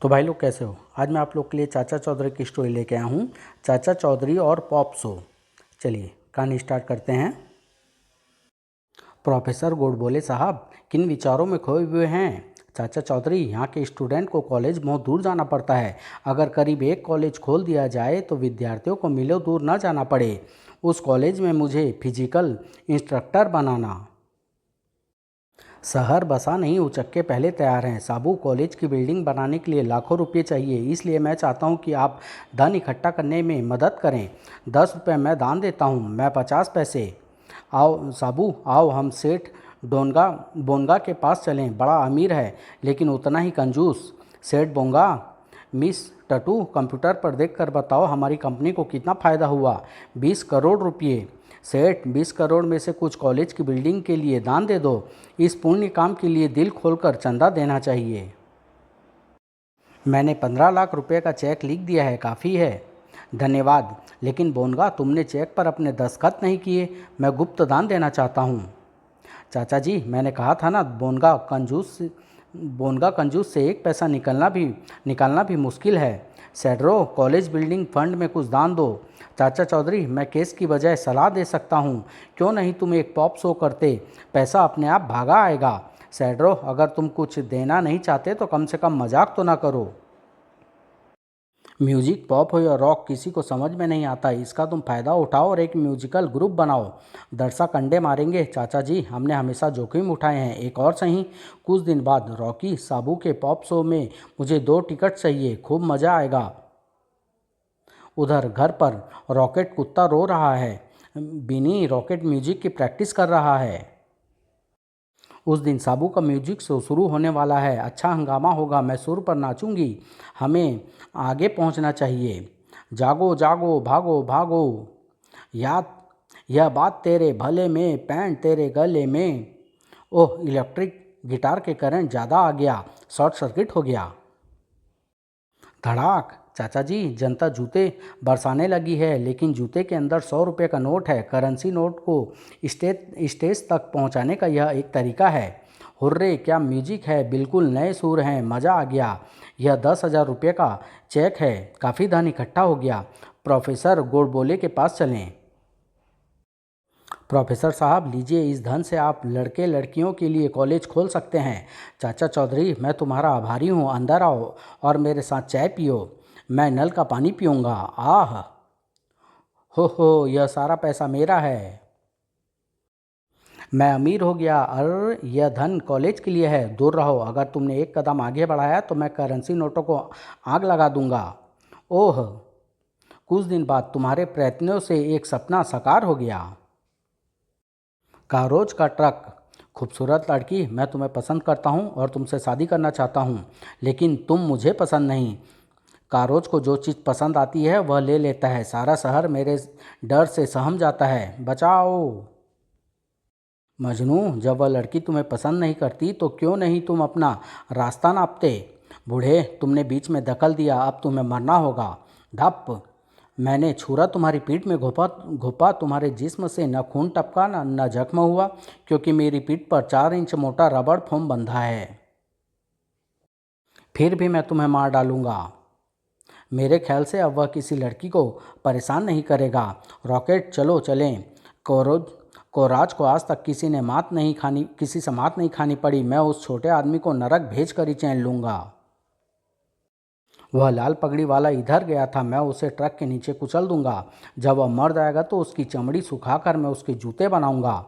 तो भाई लोग कैसे हो। आज मैं आप लोग के लिए चाचा चौधरी की स्टोरी लेके आया हूँ, चाचा चौधरी और पॉप शो। चलिए कहानी स्टार्ट करते हैं। प्रोफेसर गोडबोले साहब किन विचारों में खोए हुए हैं। चाचा चौधरी, यहाँ के स्टूडेंट को कॉलेज बहुत दूर जाना पड़ता है। अगर करीब एक कॉलेज खोल दिया जाए तो विद्यार्थियों को मीलों दूर न जाना पड़े। उस कॉलेज में मुझे फिजिकल इंस्ट्रक्टर बनाना। शहर बसा नहीं, उचक्के पहले तैयार हैं। साबू, कॉलेज की बिल्डिंग बनाने के लिए लाखों रुपए चाहिए, इसलिए मैं चाहता हूँ कि आप धन इकट्ठा करने में मदद करें। 10 रुपये मैं दान देता हूँ, मैं 50 पैसे। आओ साबू आओ, हम सेठ डोनगा बोनगा के पास चलें। बड़ा अमीर है लेकिन उतना ही कंजूस। सेठ बोंगा, मिस टटू, कंप्यूटर पर देख कर बताओ हमारी कंपनी को कितना फ़ायदा हुआ। 20 करोड़ रुपये। सेठ, 20 करोड़ में से कुछ कॉलेज की बिल्डिंग के लिए दान दे दो। इस पुण्य काम के लिए दिल खोलकर चंदा देना चाहिए। मैंने 15 लाख रुपए का चेक लिख दिया है, काफ़ी है। धन्यवाद, लेकिन बोनगा तुमने चेक पर अपने दस्तखत नहीं किए। मैं गुप्त दान देना चाहता हूँ। चाचा जी, मैंने कहा था ना, बोनगा कंजूस से एक पैसा निकालना भी मुश्किल है। सेड्रो, कॉलेज बिल्डिंग फंड में कुछ दान दो। चाचा चौधरी, मैं केस की बजाय सलाह दे सकता हूँ। क्यों नहीं तुम एक पॉप शो करते, पैसा अपने आप भागा आएगा। सेड्रो, अगर तुम कुछ देना नहीं चाहते तो कम से कम मजाक तो ना करो। म्यूजिक पॉप हो या रॉक, किसी को समझ में नहीं आता। इसका तुम फायदा उठाओ और एक म्यूजिकल ग्रुप बनाओ। दर्शक अंडे मारेंगे। चाचा जी, हमने हमेशा जोखिम उठाए हैं, एक और सही। कुछ दिन बाद रॉकी साबू के पॉप शो में मुझे 2 टिकट चाहिए, खूब मज़ा आएगा। उधर घर पर रॉकेट कुत्ता रो रहा है। बिनी रॉकेट म्यूजिक की प्रैक्टिस कर रहा है। उस दिन साबू का म्यूजिक शो शुरू होने वाला है। अच्छा हंगामा होगा, मैं सुर पर नाचूंगी। हमें आगे पहुंचना चाहिए। जागो जागो, भागो भागो, याद यह बात तेरे भले में, पैंट तेरे गले में। ओह, इलेक्ट्रिक गिटार के करंट ज़्यादा आ गया, शॉर्ट सर्किट हो गया। धड़ाक। चाचा जी, जनता जूते बरसाने लगी है, लेकिन जूते के अंदर 100 रुपये का नोट है। करेंसी नोट को स्टेज तक पहुंचाने का यह एक तरीका है। हुर्रे, क्या म्यूजिक है, बिल्कुल नए सुर हैं, मज़ा आ गया। यह 10,000 रुपये का चेक है, काफ़ी धन इकट्ठा हो गया। प्रोफेसर गोडबोले के पास चलें। प्रोफेसर साहब, लीजिए, इस धन से आप लड़के लड़कियों के लिए कॉलेज खोल सकते हैं। चाचा चौधरी, मैं तुम्हारा आभारी हूँ। अंदर आओ और मेरे साथ चाय पियो। मैं नल का पानी पीऊँगा। आह, हो, यह सारा पैसा मेरा है। मैं अमीर हो गया। अरे, यह धन कॉलेज के लिए है, दूर रहो। अगर तुमने एक कदम आगे बढ़ाया तो मैं करेंसी नोटों को आग लगा दूंगा। ओह, कुछ दिन बाद तुम्हारे प्रयत्नों से एक सपना साकार हो गया। कारोज का ट्रक। खूबसूरत लड़की, मैं तुम्हें पसंद करता हूँ और तुमसे शादी करना चाहता हूँ, लेकिन तुम मुझे पसंद नहीं। कारोज को जो चीज़ पसंद आती है वह ले लेता है। सारा शहर मेरे डर से सहम जाता है। बचाओ। मजनू, जब वह लड़की तुम्हें पसंद नहीं करती तो क्यों नहीं तुम अपना रास्ता नापते। बूढ़े, तुमने बीच में दखल दिया, अब तुम्हें मरना होगा। धप। मैंने छुरा तुम्हारी पीठ में घोपा घोपा, तुम्हारे जिस्म से न खून टपका न जख्म हुआ, क्योंकि मेरी पीठ पर 4 इंच मोटा रबड़ फोम बंधा है। फिर भी मैं तुम्हें मार डालूंगा। मेरे ख्याल से अब वह किसी लड़की को परेशान नहीं करेगा। रॉकेट, चलो चलें। कोरोज कोराज को आज तक किसी से मात नहीं खानी पड़ी। मैं उस छोटे आदमी को नरक भेज कर ही चैन लूँगा। वह लाल पगड़ी वाला इधर गया था, मैं उसे ट्रक के नीचे कुचल दूंगा। जब वह मर जाएगा तो उसकी चमड़ी सुखाकर मैं उसके जूते बनाऊंगा।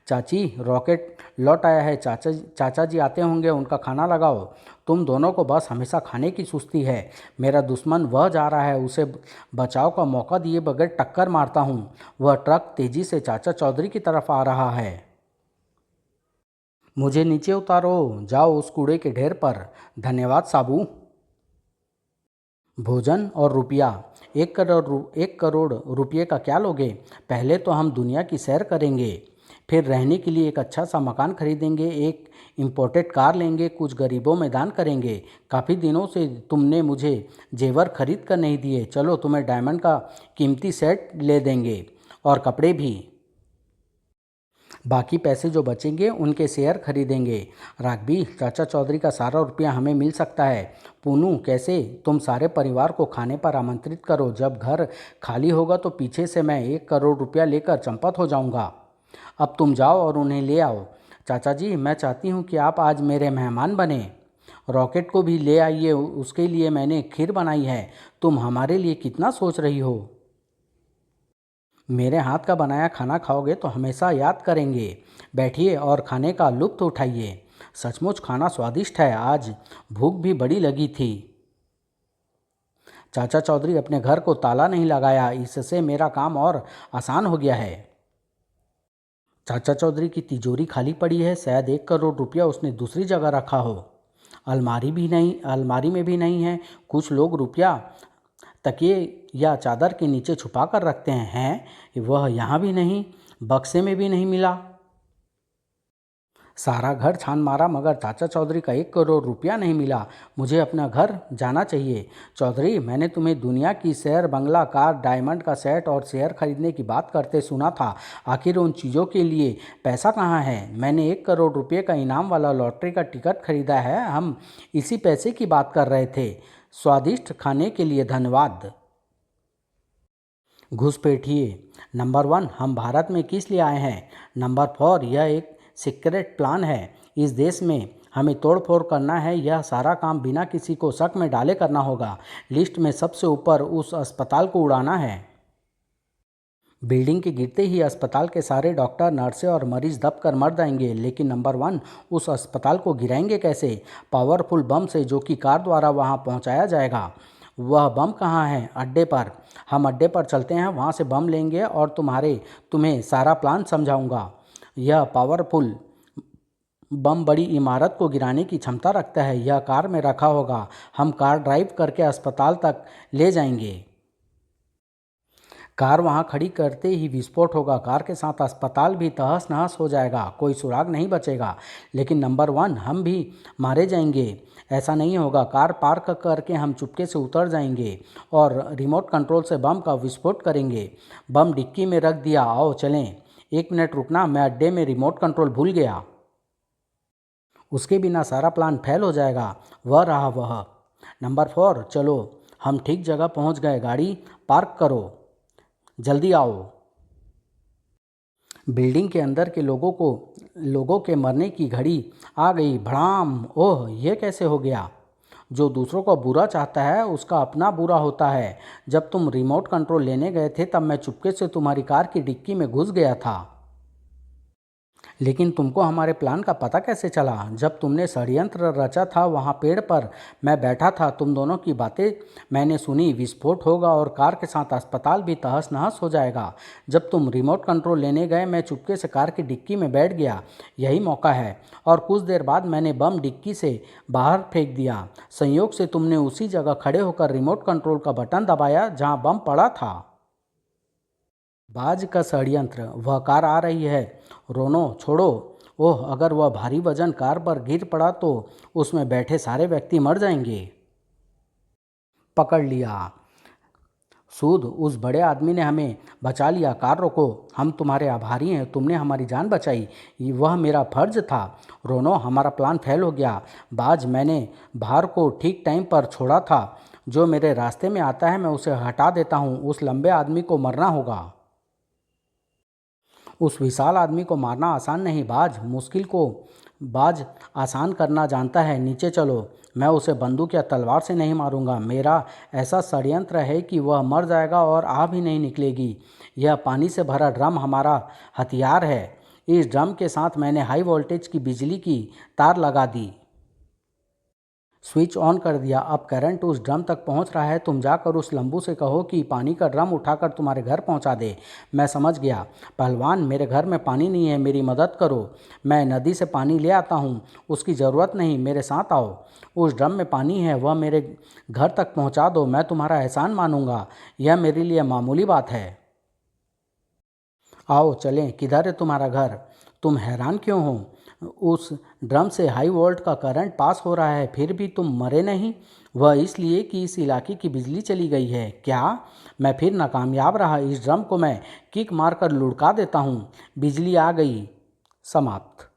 चाची, रॉकेट लौट आया है। चाचा जी आते होंगे, उनका खाना लगाओ। तुम दोनों को बस हमेशा खाने की सुस्ती है। मेरा दुश्मन वह जा रहा है, उसे बचाव का मौका दिए बगैर टक्कर मारता हूँ। वह ट्रक तेजी से चाचा चौधरी की तरफ आ रहा है। मुझे नीचे उतारो, जाओ उस कूड़े के ढेर पर। धन्यवाद साबू। भोजन और रुपया। 1 करोड़ रुपये का क्या लोगे। पहले तो हम दुनिया की सैर करेंगे, फिर रहने के लिए एक अच्छा सा मकान खरीदेंगे, एक इम्पोर्टेड कार लेंगे, कुछ गरीबों में दान करेंगे। काफ़ी दिनों से तुमने मुझे जेवर खरीद कर नहीं दिए, चलो तुम्हें डायमंड का कीमती सेट ले देंगे, और कपड़े भी। बाकी पैसे जो बचेंगे उनके शेयर खरीदेंगे। राघवी, चाचा चौधरी का सारा रुपया हमें मिल सकता है। पूनू, कैसे? तुम सारे परिवार को खाने पर आमंत्रित करो। जब घर खाली होगा तो पीछे से मैं 1 करोड़ रुपया लेकर चंपत हो जाऊंगा। अब तुम जाओ और उन्हें ले आओ। चाचा जी, मैं चाहती हूँ कि आप आज मेरे मेहमान बने। रॉकेट को भी ले आइए, उसके लिए मैंने खीर बनाई है। तुम हमारे लिए कितना सोच रही हो। मेरे हाथ का बनाया खाना खाओगे तो हमेशा याद करेंगे। बैठिए और खाने का लुत्फ़ उठाइए। सचमुच खाना स्वादिष्ट है, आज भूख भी बड़ी लगी थी। चाचा चौधरी अपने घर को ताला नहीं लगाया, इससे मेरा काम और आसान हो गया है। चाचा चौधरी की तिजोरी खाली पड़ी है, शायद 1 करोड़ रुपया उसने दूसरी जगह रखा हो। अलमारी भी नहीं, अलमारी में भी नहीं है। कुछ लोग रुपया तकिए या चादर के नीचे छुपा कर रखते हैं, वह यहाँ भी नहीं, बक्से में भी नहीं मिला। सारा घर छान मारा मगर चाचा चौधरी का 1 करोड़ रुपया नहीं मिला। मुझे अपना घर जाना चाहिए। चौधरी, मैंने तुम्हें दुनिया की शहर, बंगला, कार, डायमंड का सेट और शेयर खरीदने की बात करते सुना था। आखिर उन चीज़ों के लिए पैसा कहाँ है? मैंने 1 करोड़ रुपये का इनाम वाला लॉटरी का टिकट खरीदा है। हम इसी पैसे की बात कर रहे थे। स्वादिष्ट खाने के लिए धन्यवाद। घुसपैठिए। नंबर 1, हम भारत में किस लिए आए हैं? नंबर 4, यह एक सीक्रेट प्लान है। इस देश में हमें तोड़ फोड़ करना है। यह सारा काम बिना किसी को शक में डाले करना होगा। लिस्ट में सबसे ऊपर उस अस्पताल को उड़ाना है। बिल्डिंग के गिरते ही अस्पताल के सारे डॉक्टर, नर्सें और मरीज दब कर मर जाएंगे। लेकिन नंबर 1, उस अस्पताल को गिराएंगे कैसे? पावरफुल बम से, जो कि कार द्वारा वहां पहुंचाया जाएगा। वह बम कहाँ है? अड्डे पर। हम अड्डे पर चलते हैं, वहाँ से बम लेंगे और तुम्हें सारा प्लान समझाऊंगा। यह पावरफुल बम बड़ी इमारत को गिराने की क्षमता रखता है। यह कार में रखा होगा। हम कार ड्राइव करके अस्पताल तक ले जाएंगे। कार वहां खड़ी करते ही विस्फोट होगा। कार के साथ अस्पताल भी तहस नहस हो जाएगा, कोई सुराग नहीं बचेगा। लेकिन नंबर 1, हम भी मारे जाएंगे। ऐसा नहीं होगा। कार पार्क करके हम चुपके से उतर जाएंगे और रिमोट कंट्रोल से बम का विस्फोट करेंगे। बम डिक्की में रख दिया, आओ चलें। 1 मिनट रुकना, मैं अड्डे में रिमोट कंट्रोल भूल गया। उसके बिना सारा प्लान फेल हो जाएगा। वह रहा वह। नंबर 4, चलो, हम ठीक जगह पहुंच गए। गाड़ी पार्क करो, जल्दी आओ। बिल्डिंग के अंदर के लोगों के मरने की घड़ी आ गई। भड़ाम! ओह, यह कैसे हो गया? जो दूसरों को बुरा चाहता है उसका अपना बुरा होता है। जब तुम रिमोट कंट्रोल लेने गए थे तब मैं चुपके से तुम्हारी कार की डिक्की में घुस गया था। लेकिन तुमको हमारे प्लान का पता कैसे चला? जब तुमने षड्यंत्र रचा था वहाँ पेड़ पर मैं बैठा था, तुम दोनों की बातें मैंने सुनी। विस्फोट होगा और कार के साथ अस्पताल भी तहस नहस हो जाएगा। जब तुम रिमोट कंट्रोल लेने गए मैं चुपके से कार की डिक्की में बैठ गया। यही मौका है। और कुछ देर बाद मैंने बम डिक्की से बाहर फेंक दिया। संयोग से तुमने उसी जगह खड़े होकर रिमोट कंट्रोल का बटन दबाया जहाँ बम पड़ा था। बाज का षड्यंत्र। वह कार आ रही है। रोनो, छोड़ो। ओह, अगर वह भारी वजन कार पर गिर पड़ा तो उसमें बैठे सारे व्यक्ति मर जाएंगे। पकड़ लिया। सूद, उस बड़े आदमी ने हमें बचा लिया। कार रोको, हम तुम्हारे आभारी हैं। तुमने हमारी जान बचाई, वह मेरा फर्ज था। रोनो, हमारा प्लान फेल हो गया। बाज, मैंने भार को ठीक टाइम पर छोड़ा था। जो मेरे रास्ते में आता है मैं उसे हटा देता हूँ। उस लंबे आदमी को मरना होगा। उस विशाल आदमी को मारना आसान नहीं बाज, मुश्किल को बाज आसान करना जानता है। नीचे चलो। मैं उसे बंदूक या तलवार से नहीं मारूंगा। मेरा ऐसा षड्यंत्र है कि वह मर जाएगा और आह भी नहीं निकलेगी। यह पानी से भरा ड्रम हमारा हथियार है। इस ड्रम के साथ मैंने हाई वोल्टेज की बिजली की तार लगा दी। स्विच ऑन कर दिया। अब करंट उस ड्रम तक पहुंच रहा है। तुम जाकर उस लंबू से कहो कि पानी का ड्रम उठाकर तुम्हारे घर पहुंचा दे। मैं समझ गया। पहलवान, मेरे घर में पानी नहीं है, मेरी मदद करो। मैं नदी से पानी ले आता हूं। उसकी ज़रूरत नहीं, मेरे साथ आओ। उस ड्रम में पानी है, वह मेरे घर तक पहुंचा दो। मैं तुम्हारा एहसान मानूंगा। यह मेरे लिए मामूली बात है। आओ चलें। किधर है तुम्हारा घर? तुम हैरान क्यों हो? उस ड्रम से हाई वोल्ट का करंट पास हो रहा है, फिर भी तुम मरे नहीं। वह इसलिए कि इस इलाके की बिजली चली गई है। क्या? मैं फिर नाकामयाब रहा। इस ड्रम को मैं किक मारकर लुढ़का देता हूँ। बिजली आ गई। समाप्त।